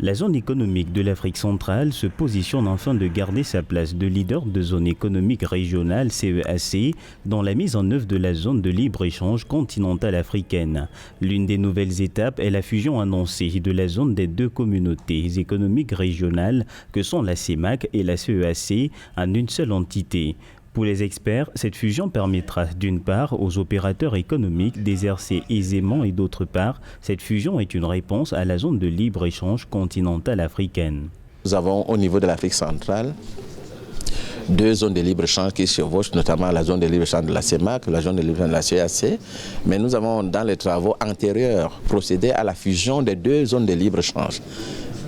La zone économique de l'Afrique centrale se positionne afin de garder sa place de leader de zone économique régionale CEAC dans la mise en œuvre de la zone de libre-échange continentale africaine. L'une des nouvelles étapes est la fusion annoncée de la zone des deux communautés économiques régionales que sont la CEMAC et la CEAC en une seule entité. Pour les experts, cette fusion permettra d'une part aux opérateurs économiques d'exercer aisément et d'autre part, cette fusion est une réponse à la zone de libre-échange continentale africaine. Nous avons au niveau de l'Afrique centrale deux zones de libre-échange qui se chevauchent, notamment la zone de libre-échange de la CEMAC, la zone de libre-échange de la CEAC. Mais nous avons dans les travaux antérieurs procédé à la fusion des deux zones de libre-échange.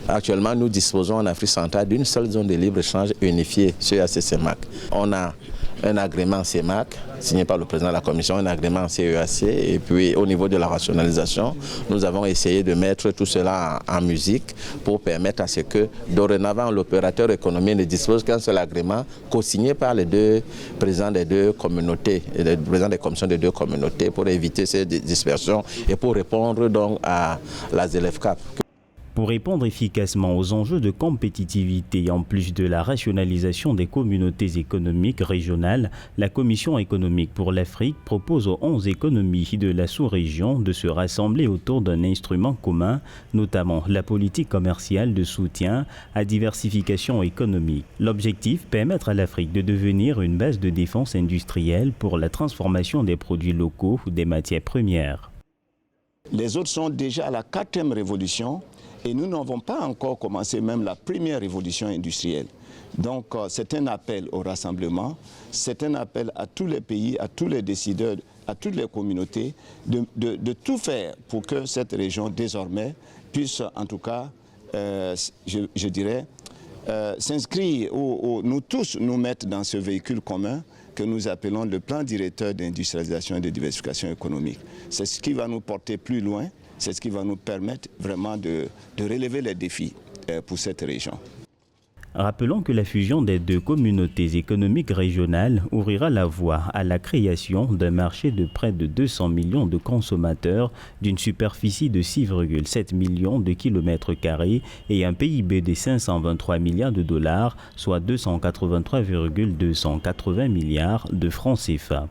Actuellement, nous disposons en Afrique centrale d'une seule zone de libre-échange unifiée, CEAC-CEMAC. On a un agrément CEMAC signé par le président de la commission, un agrément CEAC, et puis au niveau de la rationalisation, nous avons essayé de mettre tout cela en musique pour permettre à ce que dorénavant l'opérateur économique ne dispose qu'un seul agrément co-signé par les deux présidents des deux communautés et les présidents des commissions des deux communautés pour éviter ces dispersions et pour répondre donc à la ZLFCAP. Pour répondre efficacement aux enjeux de compétitivité en plus de la rationalisation des communautés économiques régionales, la Commission économique pour l'Afrique propose aux 11 économies de la sous-région de se rassembler autour d'un instrument commun, notamment la politique commerciale de soutien à diversification économique. L'objectif, permettre à l'Afrique de devenir une base de défense industrielle pour la transformation des produits locaux ou des matières premières. Les autres sont déjà à la 4e révolution. Et nous n'avons pas encore commencé même la première révolution industrielle. Donc c'est un appel au rassemblement, c'est un appel à tous les pays, à tous les décideurs, à toutes les communautés de tout faire pour que cette région désormais puisse en tout cas, je dirais, s'inscrire ou nous tous nous mettre dans ce véhicule commun que nous appelons le plan directeur d'industrialisation et de diversification économique. C'est ce qui va nous porter plus loin. C'est ce qui va nous permettre vraiment de relever les défis pour cette région. Rappelons que la fusion des deux communautés économiques régionales ouvrira la voie à la création d'un marché de près de 200 millions de consommateurs d'une superficie de 6,7 millions de kilomètres carrés et un PIB de 523 milliards de dollars, soit 283,280 milliards de francs CFA.